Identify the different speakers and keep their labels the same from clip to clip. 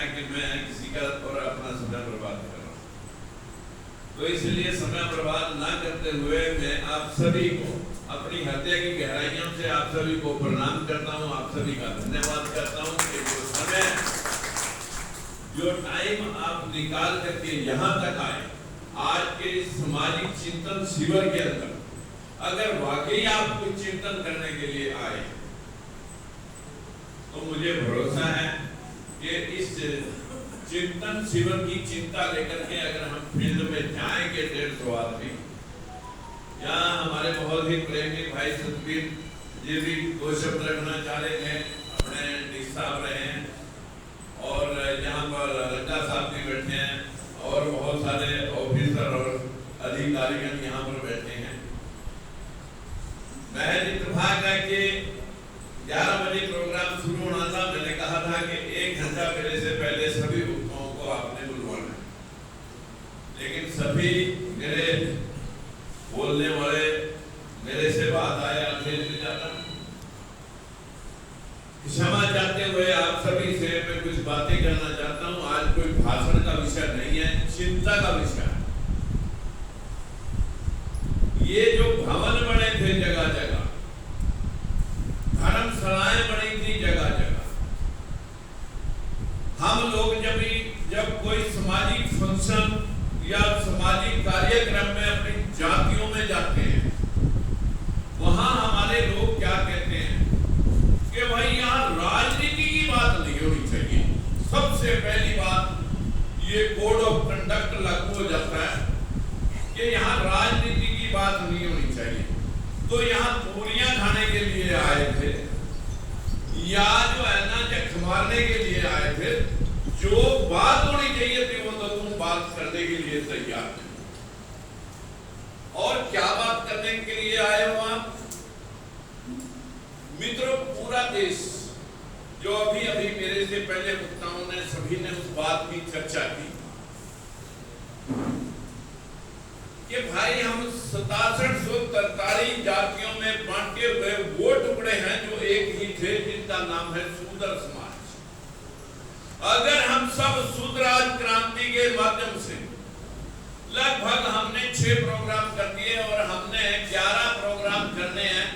Speaker 1: है कि मैं किसी का और अपना समय बर्बाद कर रहा हूँ। तो इसलिए समय बर्बाद ना करते हुए मैं आप सभी को अपनी हृदय की गहराइयों से आप सभी को प्रणाम करता हूँ, आप सभी का धन्यवाद करता हूँ कि जो समय, जो टाइम आप निकाल करके यहाँ तक आए, आज के सामाजिक चिंतन शिविर के अंदर अगर वाकई आप कुछ चिंतन करने के लिए आए तो मुझे भरोसा है कि इस चिंतन शिविर की चिंता लेकर के अगर हम फील्ड में जाएंगे 150 आदमी, यहाँ हमारे बहुत ही प्रेमी भाई सतबीर जी भी दो शब्द रखना चाह रहे थे, अपने डी साहब रहे हैं और यहाँ पर रंगा साहब भी बैठे हैं और बहुत सारे ऑफिसर और अधिकारीगण यहाँ पर बैठे हैं। महज इत्तेफाक है कि 11 बजे प्रोग्राम शुरू होना था। मैंने कहा था कि 1 घंटा पहले से पहले सभी वक्ताओं को आपने बुलवाना है, लेकिन सभी मेरे बोलने वाले मेरे से बात आया ज्यादा क्षमा चाहते हुए आप सभी से मैं कुछ बातें करना चाहता हूं। आज कोई भाषण का विषय नहीं है, चिंता का विषय है। ये जो भवन बने थे जगह जगह, धर्मशालाएं बनी थी जगह जगह, हम लोग जब कोई सामाजिक फंक्शन या सामाजिक कार्यक्रम में अपनी जातियों में जाते हैं, वहां हमारे लोग क्या कहते हैं कि भाई यहाँ राजनीति की बात नहीं होनी चाहिए। सबसे पहली बात ये कोड ऑफ कंडक्ट लागू हो जाता है कि यहाँ राजनीति की बात नहीं होनी चाहिए। तो यहाँ पूरियां खाने के लिए आए थे या जो है ना चख मारने के लिए आए थे, जो बात होनी चाहिए थी वो तो तुम बात करने के लिए तैयार थे। और क्या बात करने के लिए आए हो आप मित्रों? पूरा देश जो अभी अभी मेरे से पहले वक्ताओं ने सभी ने उस बात की चर्चा की कि भाई हम 6743 जातियों में बांटे हुए वो टुकड़े हैं जो एक ही थे, जिनका नाम है शूद्र समाज। अगर हम सब शूद्राज क्रांति के माध्यम से लगभग हमने 6 प्रोग्राम कर दिए और हमने 11 प्रोग्राम करने हैं।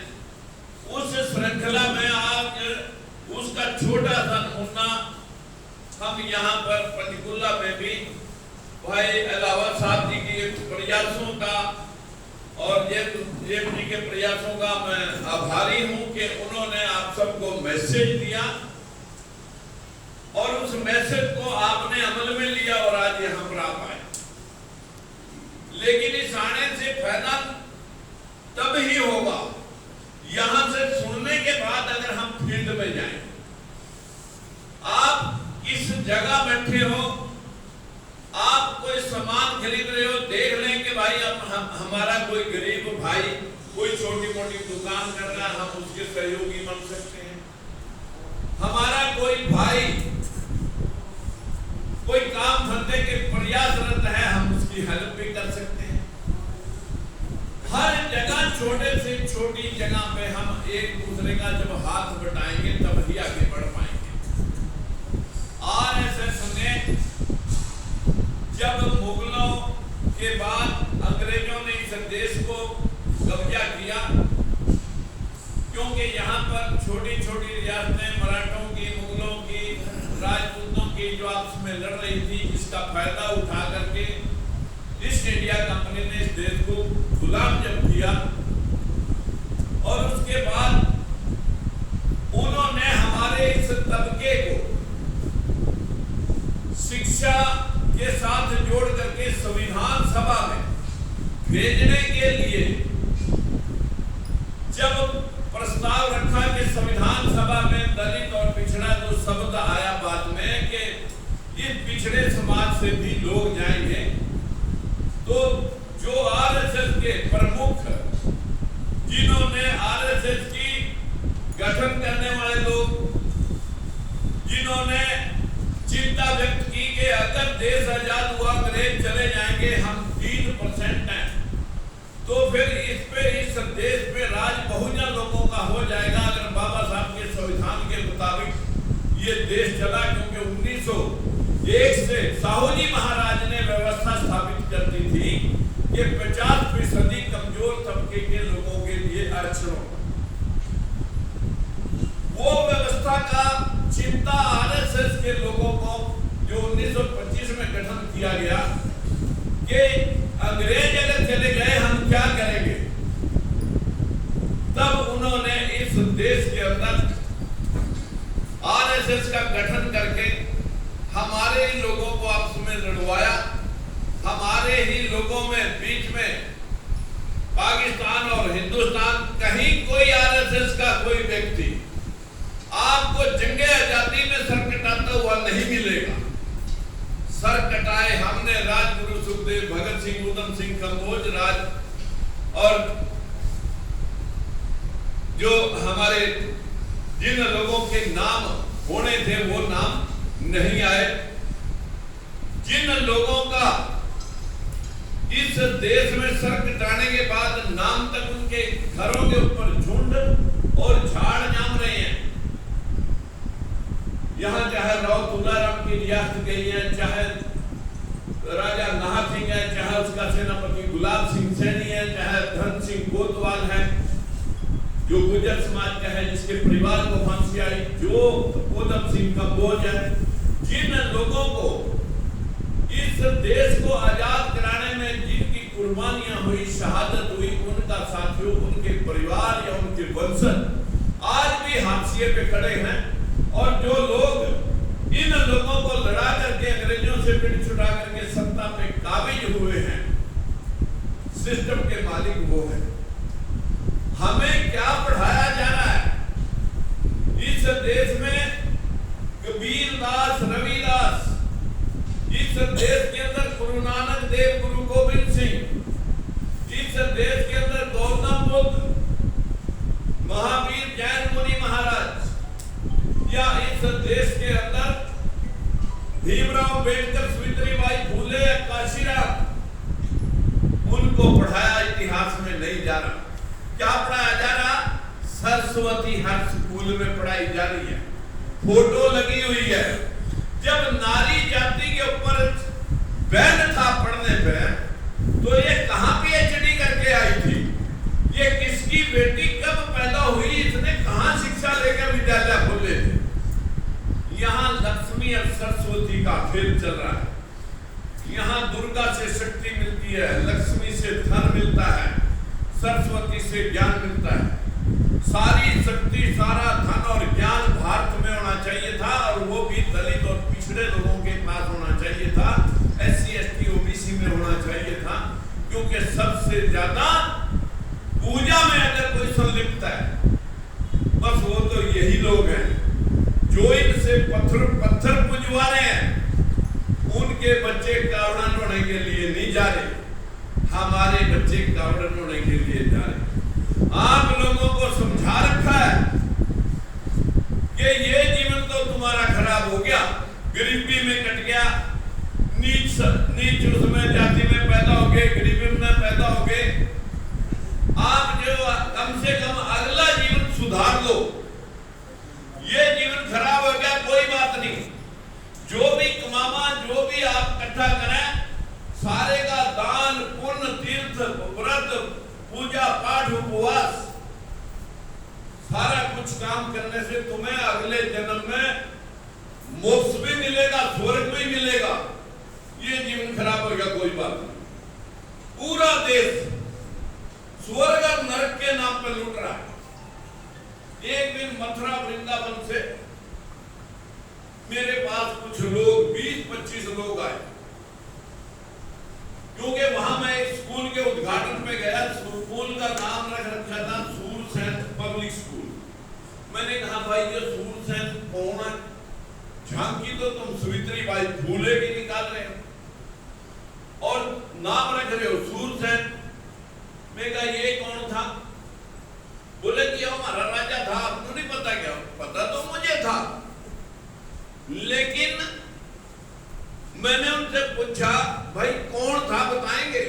Speaker 1: उस श्रृंखला में आज उसका छोटा सा नमूना हम यहाँ पर पंचकुला में भी भाई अलावा साहब जी के प्रयासों का और जेब जी के प्रयासों का मैं आभारी हूँ कि उन्होंने आप सबको मैसेज दिया और उस मैसेज को आपने अमल में लिया और आज यहाँ पर आप आए। लेकिन इस आने से फायदा तब ही होगा यहां से सुनने के बाद अगर हम फील्ड में जाएं। आप किस जगह बैठे हो, आप कोई सामान खरीद रहे हो, देख लें कि भाई अब हमारा कोई गरीब भाई कोई छोटी मोटी दुकान कर रहा है, हम उसके सहयोगी बन सकते हैं। हमारा कोई भाई कोई काम धंधे के प्रयासरत है, हम उसकी हेल्प भी कर सकते हैं। हर जगह छोटे से छोटी जगह पे हम एक दूसरे का जब हाथ बटाएंगे तब ही आगे बढ़ पाएंगे। आरएसएस ने जब मुगलों के बाद अंग्रेजों ने इस देश को कब्जा किया, क्योंकि यहाँ पर छोटी छोटी रियासतें मराठों की, मुगलों की, राजपूतों की जो आपस में लड़ रही थी, इसका फायदा उठा करके ईस्ट इंडिया कंपनी ने इस देश को गुलाम जब किया और उसके बाद उन्होंने हमारे इस तबके को शिक्षा के साथ जोड़ करके संविधान सभा में भेजने के लिए जब प्रस्ताव रखा कि संविधान सभा में दलित और पिछड़ा जो शब्द आया बाद में कि इस पिछड़े समाज से भी लोग जाएंगे, तो जो आरएसएस के प्रमुख जिन्होंने आरएसएस की गठन करने वाले लोग जिन्होंने चिंता व्यक्त की कि अगर देश आजाद हुआ, अंग्रेज चले जाएंगे, हम 3% हैं, तो फिर इस देश पे राज बहुजन लोगों का हो जाएगा अगर बाबा साहब के संविधान के मुताबिक ये देश चला। क्योंकि एक से साहू जी महाराज ने व्यवस्था स्थापित कर दी थी कि 50% कमजोर तबके के लोगों के लिए आरक्षण। वो व्यवस्था का चिंता आरएसएस के लोगों को जो 1925 में गठन किया गया कि अंग्रेज अगर चले गए हम क्या करेंगे, तब उन्होंने इस देश के अंदर आरएसएस का गठन करके हमारे ही लोगों को आपस में लड़वाया। हमारे ही लोगों में बीच में पाकिस्तान और हिंदुस्तान, कहीं कोई आरएसएस का कोई व्यक्ति आपको जंगे आजादी में सर कटाता हुआ नहीं मिलेगा। सर कटाए हमने राजगुरु सुखदेव, भगत सिंह, ऊधम सिंह, कंबोज राज और जो हमारे जिन लोगों के नाम होने थे वो नाम नहीं आए। जिन लोगों का इस देश में सर कटाने के बाद नाम तक उनके घरों के ऊपर झुंड और झाड़ जाम रहे हैं। यहाँ चाहे राव तुलाराम की रियासत गई है, चाहे राजा नाहर सिंह है, चाहे उसका सेनापति गुलाब सिंह सैनी है, चाहे धन सिंह कोतवाल है जो गुर्जर समाज का है जिसके परिवार को फांसी आई, जो ऊधम सिंह कंबोज है। जिन लोगों को इस देश को आजाद कराने में जिनकी कुर्बानियां हुई, शहादत हुई, उनका साथियों, उनके परिवार या उनके वंशज आज भी हाशिए पे खड़े हैं। और जो लोग इन लोगों को लड़ा करके अंग्रेजों से पिट छुड़ा करके सत्ता पे काबिज हुए हैं, सिस्टम के मालिक वो है। हमें क्या पढ़ाया जा रहा है इस देश में? कबीरदास, रविदास, इस देश के अंदर गुरु नानक देव, गुरु गोविंद सिंह, इस देश के अंदर गौतम बुद्ध, महावीर जैन मुनि महाराज, या इस देश के अंदर भीमराव अंबेडकर, सावित्रीबाई फुले, काशीराम, उनको पढ़ाया इतिहास में नहीं जा रहा। क्या पढ़ाया जा रहा? सरस्वती हर स्कूल में पढ़ाई जा रही है, फोटो लगी हुई है। जब नारी जाति के ऊपर बैन था पढ़ने पे, तो ये कहां पीएचडी करके आई थी? ये किसकी बेटी कब पैदा हुई? इसने कहां शिक्षा लेकर विद्यालय खोले थे? यहाँ लक्ष्मी और सरस्वती का खेल चल रहा है। यहाँ दुर्गा से शक्ति मिलती है, लक्ष्मी से धन मिलता है, सरस्वती से ज्ञान मिलता है। सारी शक्ति, सारा धन और ज्ञान भारत में होना चाहिए था, और वो भी दलित और पिछड़े लोगों के पास होना चाहिए था, SC, ST, OBC में होना चाहिए था। क्योंकि सबसे ज्यादा पूजा में अगर कोई संलिप्त है, बस वो तो यही लोग हैं जो इनसे पत्थर पुजवा रहे हैं। उनके बच्चे कावड़न होने के लिए नहीं जा रहे, हमारे बच्चे कावड़न होने के लिए जा रहे। आप लोगों को समझा रखा है कि ये जीवन तो तुम्हारा खराब हो गया, गरीबी में कट गया, नीच उसमें जाति में पैदा हो गए, गरीबी में पैदा हो गए। आप जो कम से कम अगला जीवन सुधार लो। ये जीवन खराब हो गया, कोई बात नहीं, जो भी कमावा, जो भी आप इकट्ठा करें, सारे का दान, पुण्य, तीर्थ, व्रत, पूजा पाठ, उपवास, सारा कुछ काम करने से तुम्हें अगले जन्म में मोक्ष भी मिलेगा, स्वर्ग भी मिलेगा। ये जीवन खराब हो गया, कोई बात नहीं। पूरा देश स्वर्ग और नरक के नाम पर लूट रहा है। एक दिन मथुरा वृंदावन से मेरे पास कुछ लोग, 20-25 लोग आए, क्योंकि वहां मैं एक स्कूल के उद्घाटन पे गया। स्कूल का नाम रख रखा था सूरसेन पब्लिक स्कूल। मैंने कहा भाई ये सूरसेन कौन है? झांकी तो तुम सावित्रीबाई फुले की निकाल रहे हो और नाम रख रहे हो सूरसेन। मैं कहा ये कौन था? बोले कि हमारा राजा था। आपको नहीं पता क्या? पता तो मुझे था, लेकिन मैंने उनसे पूछा भाई कौन था, बताएंगे?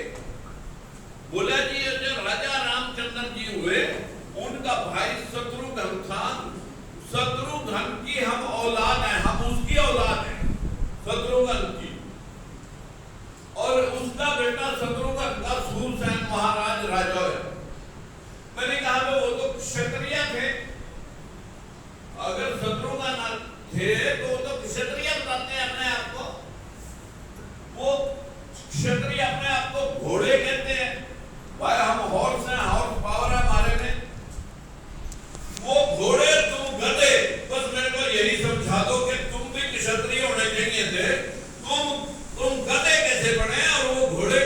Speaker 1: बोला जी ये जो राजा रामचंद्र जी हुए, उनका भाई शत्रुघ्न था। शत्रुघ्न की हम औलाद हैं,